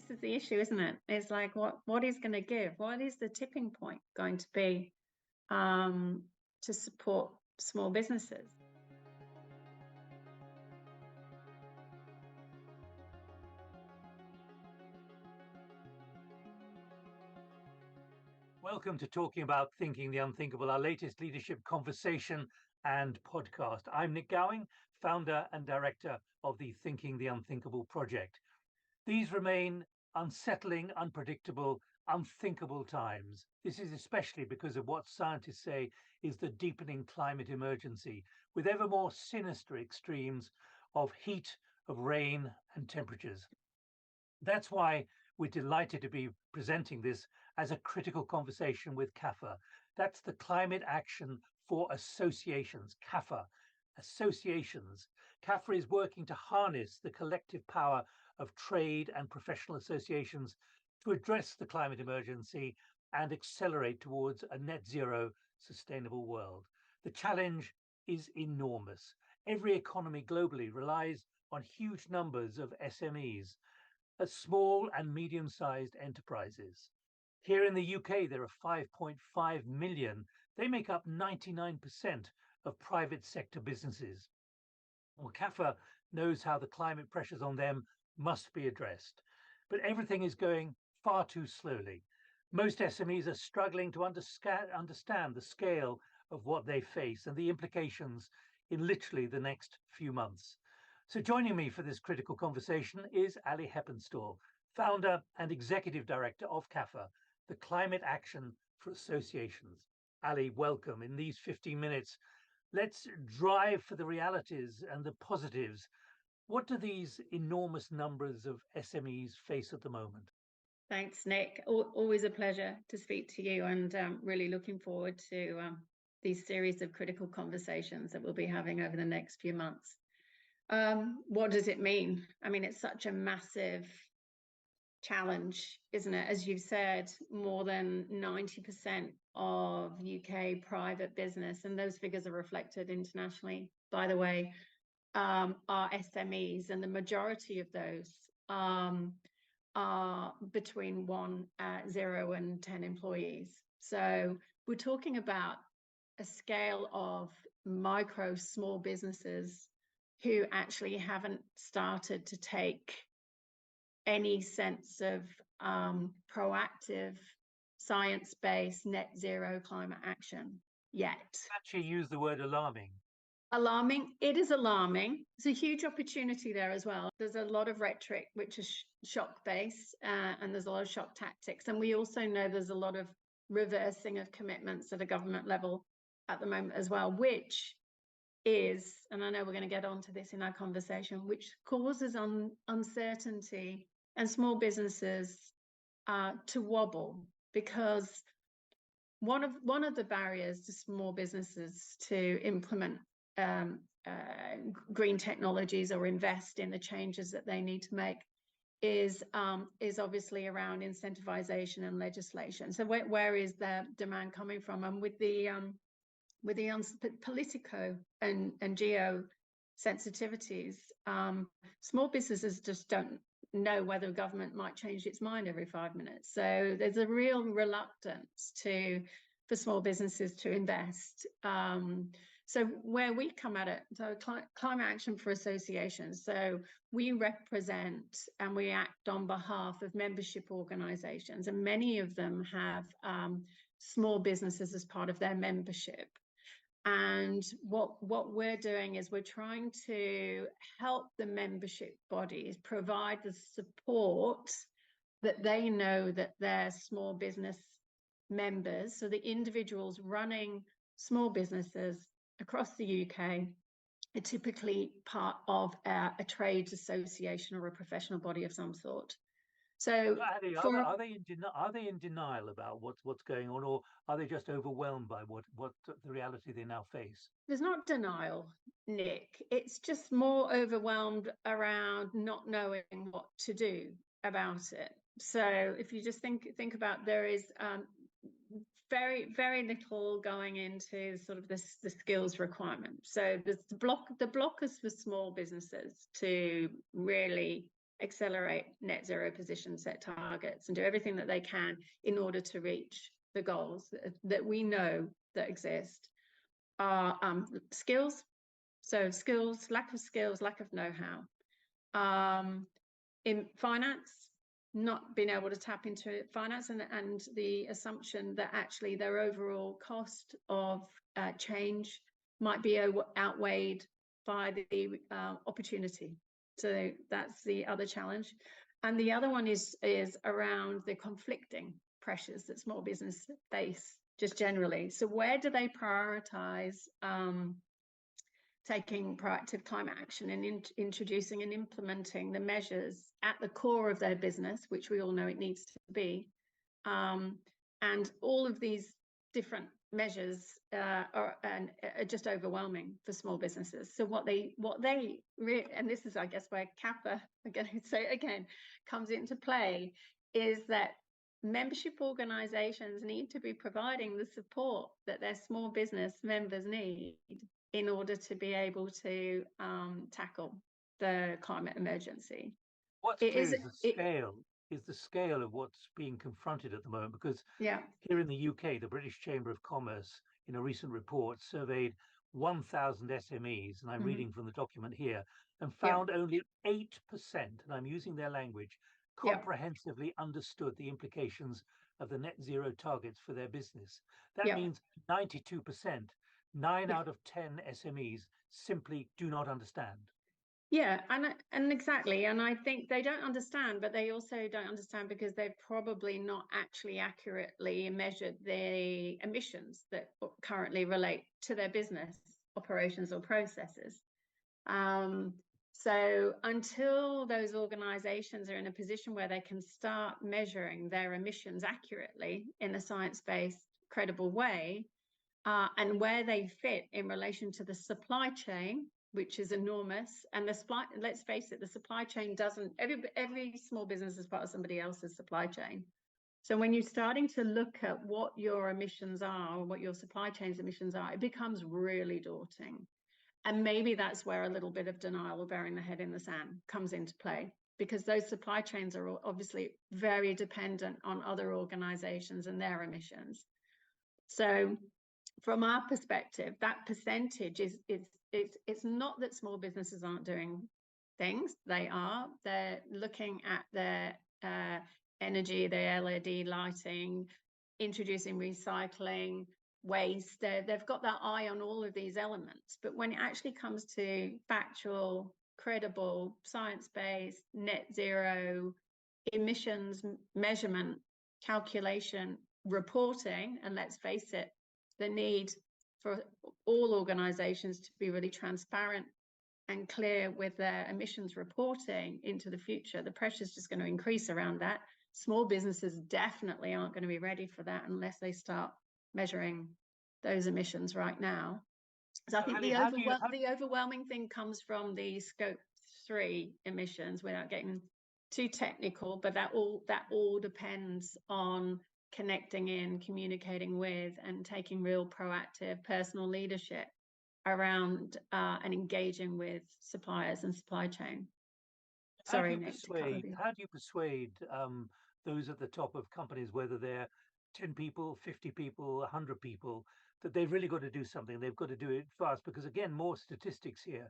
this is the issue, isn't it? It's like what is going to give? What is the tipping point going to be to support small businesses? Welcome to Talking About Thinking the Unthinkable, our latest leadership conversation and podcast. I'm Nick Gowing, founder and director of the Thinking the Unthinkable project. These remain unsettling, unpredictable, unthinkable times. This is especially because of what scientists say is the deepening climate emergency, with ever more sinister extremes of heat, of rain, and temperatures. That's why we're delighted to be presenting this as a critical conversation with CAFA. That's the Climate Action for Associations, CAFA. Associations. CAFA is working to harness the collective power of trade and professional associations to address the climate emergency and accelerate towards a net zero sustainable world. The challenge is enormous. Every economy globally relies on huge numbers of SMEs, small and medium-sized enterprises. Here in the UK, there are 5.5 million. They make up 99% of private sector businesses. Well, CAFA knows how the climate pressures on them must be addressed, but everything is going far too slowly. Most SMEs are struggling to understand the scale of what they face and the implications in literally the next few months. So joining me for this critical conversation is Ali Heppenstall, founder and executive director of CAFA, the Climate Action for Associations. Ali, welcome. In these 15 minutes, let's drive for the realities and the positives. What do these enormous numbers of SMEs face at the moment? Thanks, Nick. Always a pleasure to speak to you, and really looking forward to these series of critical conversations that we'll be having over the next few months. What does it mean? I mean, it's such a massive challenge, isn't it? As you've said, more than 90% of UK private business, and those figures are reflected internationally, by the way, are SMEs, and the majority of those are between 0 and 10 employees. So we're talking about a scale of micro small businesses who actually haven't started to take any sense of proactive, science-based net zero climate action yet. Actually use the word alarming. Alarming. It is alarming. There's a huge opportunity there as well. There's a lot of rhetoric which is shock-based, and there's a lot of shock tactics. And we also know there's a lot of reversing of commitments at a government level at the moment as well, which is, and I know we're going to get onto this in our conversation, which causes uncertainty and small businesses to wobble, because one of the barriers to small businesses to implement green technologies or invest in the changes that they need to make is obviously around incentivization and legislation. So where is the demand coming from? And with the politico and geo sensitivities, small businesses just don't know whether government might change its mind every 5 minutes. So there's a real reluctance for small businesses to invest. So where we come at it, so Climate Action for Associations, so we represent and we act on behalf of membership organizations, and many of them have small businesses as part of their membership. And what we're doing is we're trying to help the membership bodies provide the support that they know that their small business members, so the individuals running small businesses across the UK, are typically part of a trades association or a professional body of some sort. So are they in denial about what's going on, or are they just overwhelmed by what the reality they now face? There's not denial, Nick. It's just more overwhelmed around not knowing what to do about it. So if you just think about, there is very, very little going into sort of the skills requirement. So there's the blockers for small businesses to really accelerate net zero position, set targets, and do everything that they can in order to reach the goals that we know that exist. Are skills. So skills, lack of skills, lack of know-how. In finance, not being able to tap into finance, and the assumption that actually their overall cost of change might be outweighed by the opportunity. So that's the other challenge. And the other one is around the conflicting pressures that small business face just generally. So where do they prioritize taking proactive climate action and introducing and implementing the measures at the core of their business, which we all know it needs to be. And all of these different measures are just overwhelming for small businesses. So what they and this is, I guess, where CAFA, again, comes into play, is that membership organizations need to be providing the support that their small business members need in order to be able to tackle the climate emergency. What's clear is the scale of what's being confronted at the moment, because here in the UK, the British Chamber of Commerce, in a recent report, surveyed 1,000 SMEs, and I'm reading from the document here, and found only 8%, and I'm using their language, comprehensively understood the implications of the net zero targets for their business. That means 92%, 9 out of 10 SMEs simply do not understand. Yeah, and exactly. And I think they don't understand, but they also don't understand because they've probably not actually accurately measured the emissions that currently relate to their business operations or processes. So until those organizations are in a position where they can start measuring their emissions accurately in a science-based, credible way, and where they fit in relation to the supply chain, which is enormous. And let's face it, the supply chain doesn't, every small business is part of somebody else's supply chain. So when you're starting to look at what your emissions are, or what your supply chain's emissions are, it becomes really daunting. And maybe that's where a little bit of denial or burying the head in the sand comes into play, because those supply chains are obviously very dependent on other organizations and their emissions. So from our perspective, that percentage it's not that small businesses aren't doing things. They are. They're looking at their energy, their LED lighting, introducing recycling, waste. They've got that eye on all of these elements. But when it actually comes to factual, credible, science-based, net zero emissions measurement, calculation, reporting, and let's face it, the need for all organizations to be really transparent and clear with their emissions reporting into the future, the pressure is just going to increase around that. Small businesses definitely aren't going to be ready for that unless they start measuring those emissions right now. So I think the overwhelming thing comes from the scope 3 emissions, without getting too technical, but that all depends on connecting in, communicating with, and taking real proactive personal leadership around and engaging with suppliers and supply chain. Sorry, Nick. How do you persuade those at the top of companies, whether they're 10 people, 50 people, 100 people, that they've really got to do something? They've got to do it fast, because again, more statistics here.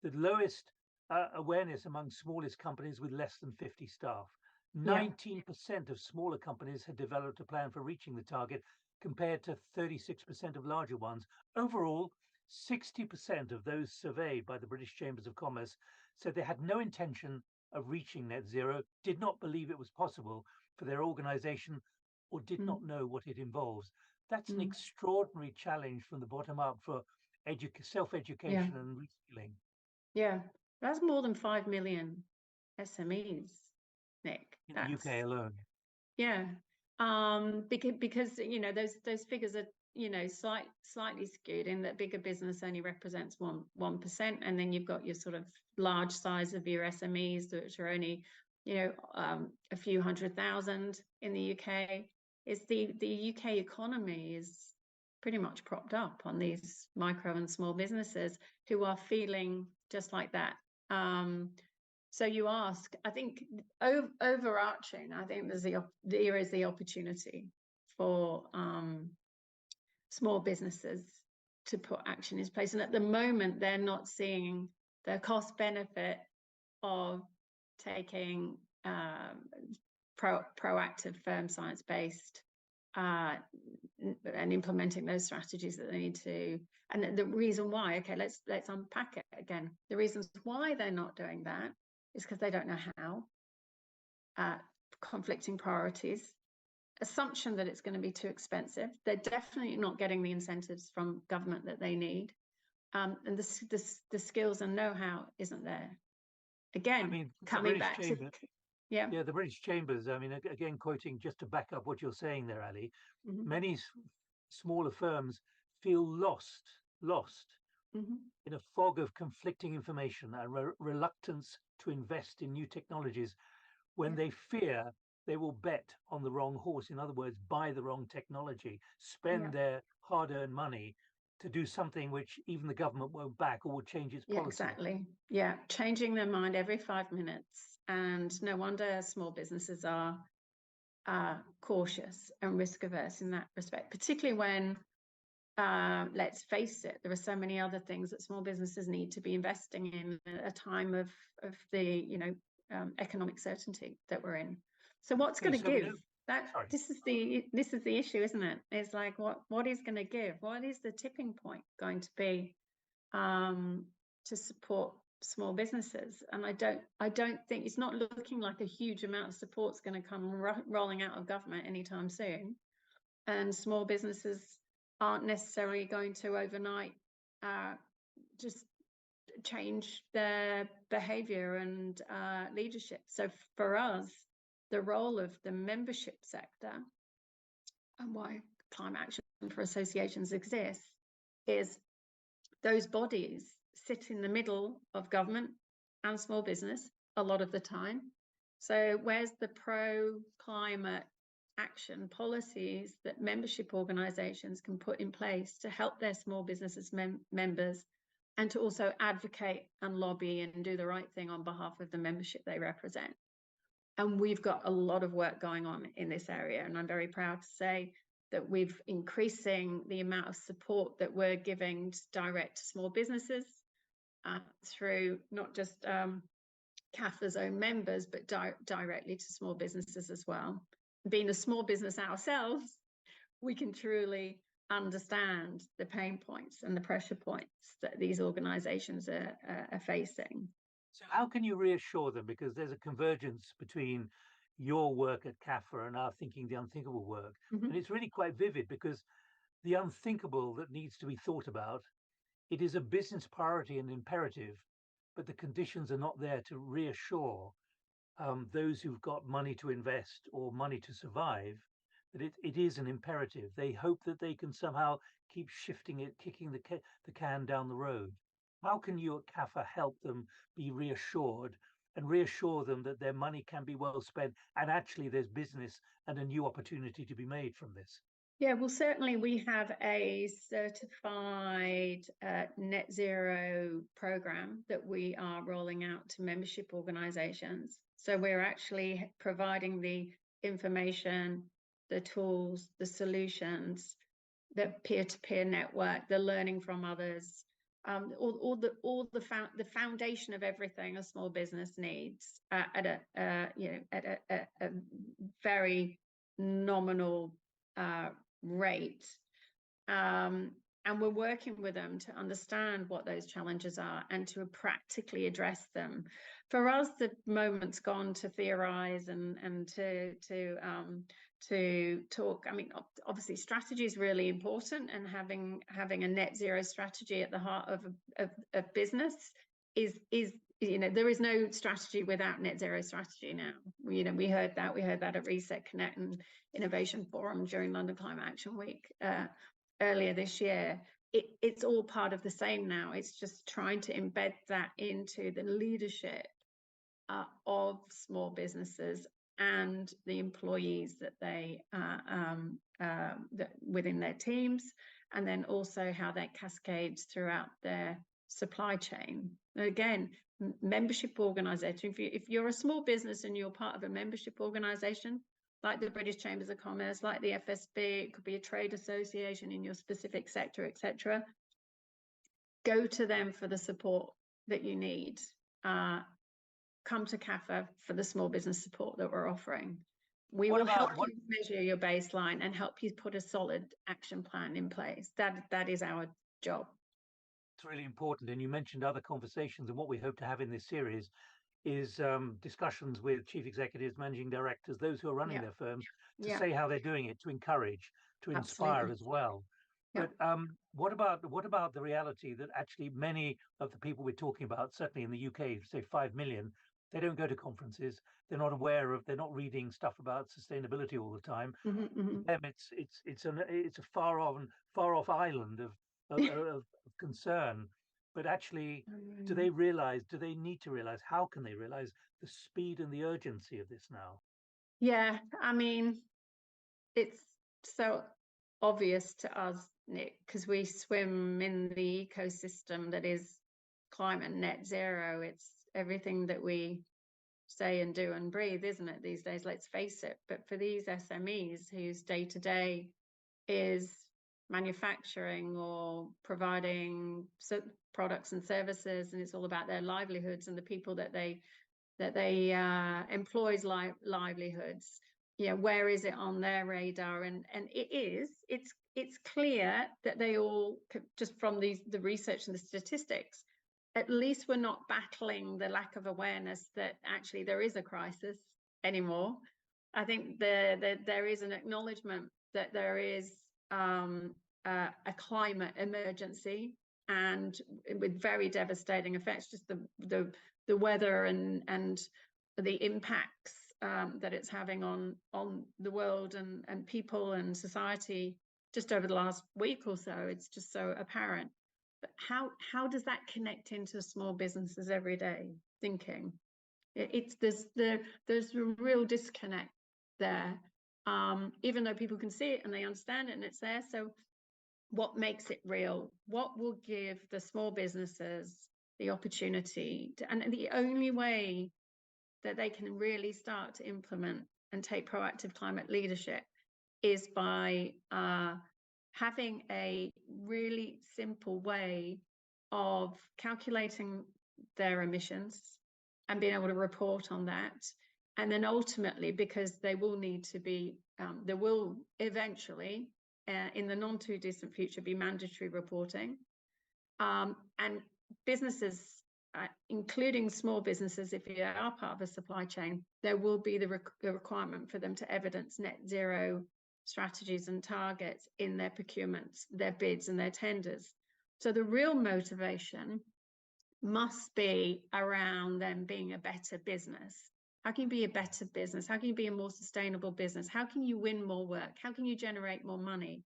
The lowest awareness among smallest companies with less than 50 staff. 19% of smaller companies had developed a plan for reaching the target, compared to 36% of larger ones. Overall, 60% of those surveyed by the British Chambers of Commerce said they had no intention of reaching net zero, did not believe it was possible for their organization, or did not know what it involves. That's an extraordinary challenge from the bottom up for self-education and reskilling. Yeah, that's more than 5 million SMEs, Nick. In the UK alone. Yeah, because those figures are slightly skewed in that bigger business only represents 1%, and then you've got your sort of large size of your SMEs, which are only a few 100,000 in the UK. It's the UK economy is pretty much propped up on these micro and small businesses who are feeling just like that So you ask, I think overarching, I think there is the opportunity for small businesses to put action in place. And at the moment, they're not seeing the cost benefit of taking proactive, firm, science-based and implementing those strategies that they need to. And the reason why, okay, let's unpack it again. The reasons why they're not doing that is because they don't know how. Conflicting priorities, assumption that it's going to be too expensive. They're definitely not getting the incentives from government that they need, and the skills and know-how isn't there. Again, I mean, coming back to the British Chambers. I mean, again, quoting just to back up what you're saying there, Ali. Mm-hmm. Many smaller firms feel lost Mm-hmm. in a fog of conflicting information and reluctance to invest in new technologies when they fear they will bet on the wrong horse. In other words, buy the wrong technology, spend their hard-earned money to do something which even the government won't back or will change its policy. Exactly. Yeah, changing their mind every 5 minutes. And no wonder small businesses are cautious and risk-averse in that respect, particularly when, let's face it, there are so many other things that small businesses need to be investing in at a time of the economic certainty that we're in. So what's going to give? This is the issue, isn't it? It's like what is going to give? What is the tipping point going to be to support small businesses? And I don't think it's not looking like a huge amount of support's going to come rolling out of government anytime soon. And small businesses aren't necessarily going to overnight just change their behavior and leadership. So for us, the role of the membership sector and why climate action for associations exists is those bodies sit in the middle of government and small business a lot of the time. So where's the pro-climate action policies that membership organizations can put in place to help their small businesses members and to also advocate and lobby and do the right thing on behalf of the membership they represent? And we've got a lot of work going on in this area. And I'm very proud to say that we've increasing the amount of support that we're giving direct to small businesses through not just CAFA's own members, but directly to small businesses as well. Being a small business ourselves, we can truly understand the pain points and the pressure points that these organizations are facing. So how can you reassure them? Because there's a convergence between your work at CAFA and our Thinking the Unthinkable work. Mm-hmm. And it's really quite vivid because the unthinkable that needs to be thought about, it is a business priority and imperative, but the conditions are not there to reassure those who've got money to invest or money to survive that it is an imperative. They hope that they can somehow keep shifting it, kicking the can down the road. How can you at CAFA help them be reassured and reassure them that their money can be well spent and actually there's business and a new opportunity to be made from this? Yeah, well, certainly we have a certified net zero program that we are rolling out to membership organizations. So we're actually providing the information, the tools, the solutions, the peer-to-peer network, the learning from others, all the foundation of everything a small business needs at a very nominal rate. And we're working with them to understand what those challenges are and to practically address them. For us, the moment's gone to theorize and to talk. I mean, obviously, strategy is really important, and having a net zero strategy at the heart of business is there is no strategy without net zero strategy now. We heard that at Reset Connect and Innovation Forum during London Climate Action Week earlier this year. It's all part of the same now. It's just trying to embed that into the leadership of small businesses and the employees that they that within their teams, and then also how that cascades throughout their supply chain. Again, membership organization. If you're a small business and you're part of a membership organization, like the British Chambers of Commerce, like the FSB, it could be a trade association in your specific sector, etc. Go to them for the support that you need. Come to CAFA for the small business support that we're offering. We will help you measure your baseline and help you put a solid action plan in place. That is our job. It's really important. And you mentioned other conversations, and what we hope to have in this series is discussions with chief executives, managing directors, those who are running their firms, to say how they're doing it, to encourage, to inspire as well. But what about the reality that actually many of the people we're talking about, certainly in the UK, say 5 million, they don't go to conferences. They're not aware of. They're not reading stuff about sustainability all the time. For them, it's a far off island of concern. But actually, do they realize? Do they need to realize? How can they realize the speed and the urgency of this now? Yeah, I mean, it's so obvious to us, Nick, because we swim in the ecosystem that is climate net zero. It's everything that we say and do and breathe, isn't it, these days? Let's face it. But for these SMEs whose day-to-day is manufacturing or providing products and services, and it's all about their livelihoods and the people that they employs livelihoods, where is it on their radar? And it's clear that they all, just from the research and the statistics, at least we're not battling the lack of awareness that actually there is a crisis anymore. I think there is an acknowledgement that there is a climate emergency, and with very devastating effects, just the weather and the impacts that it's having on the world and people and society just over the last week or so. It's just so apparent. But how does that connect into small businesses everyday thinking? There's a real disconnect there, even though people can see it and they understand it and it's there. So what makes it real? What will give the small businesses the opportunity and the only way that they can really start to implement and take proactive climate leadership is by having a really simple way of calculating their emissions and being able to report on that. And then ultimately, because they will need to be, there will eventually, in the non too distant future, be mandatory reporting. And businesses, including small businesses, if you are part of a supply chain, there will be the requirement for them to evidence net zero strategies and targets in their procurements, their bids and their tenders. So the real motivation must be around them being a better business. How can you be a better business? How can you be a more sustainable business? How can you win more work? How can you generate more money?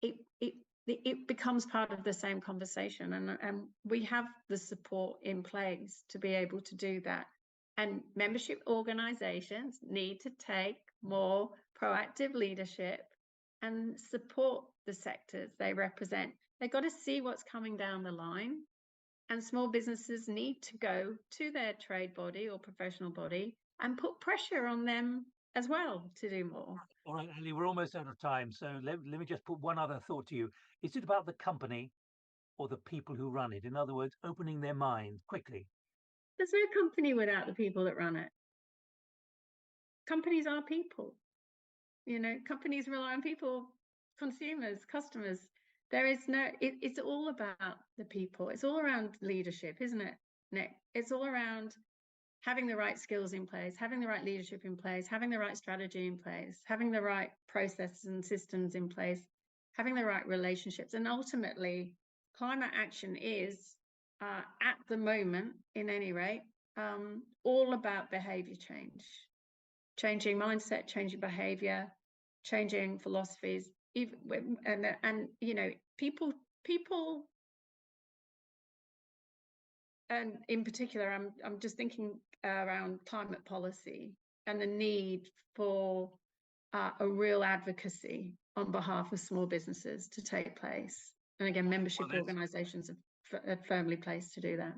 It becomes part of the same conversation, and we have the support in place to be able to do that. And membership organizations need to take more proactive leadership and support the sectors they represent. They've got to see what's coming down the line, and small businesses need to go to their trade body or professional body and put pressure on them as well to do more. All right, Ali, we're almost out of time. So let me just put one other thought to you. Is it about the company or the people who run it? In other words, opening their mind quickly. There's no company without the people that run it. Companies are people. Companies rely on people, consumers, customers. There is no, it's all about the people. It's all around leadership, isn't it, Nick? It's all around having the right skills in place, having the right leadership in place, having the right strategy in place, having the right processes and systems in place, having the right relationships. And ultimately, climate action is, at the moment, in any rate, all about behavior change, changing mindset, changing behavior, changing philosophies, and people, and in particular, I'm just thinking around climate policy and the need for a real advocacy on behalf of small businesses to take place. And again, membership organizations are firmly placed to do that.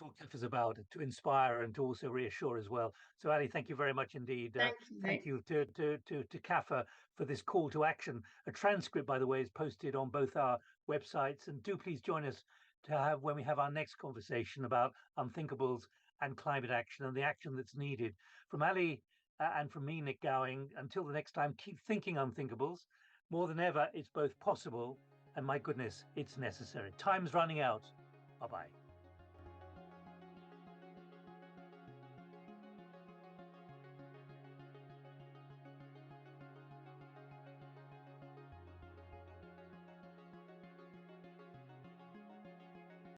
all CAFA is about, to inspire and to also reassure as well. So Ali, thank you very much indeed. Thank you. Thank you to CAFA for this call to action. A transcript, by the way, is posted on both our websites, and do please join us to have when we have our next conversation about unthinkables and climate action and the action that's needed. From Ali and from me, Nick Gowing, until the next time, keep thinking unthinkables. More than ever, it's both possible and, my goodness, it's necessary. Time's running out. Bye-bye.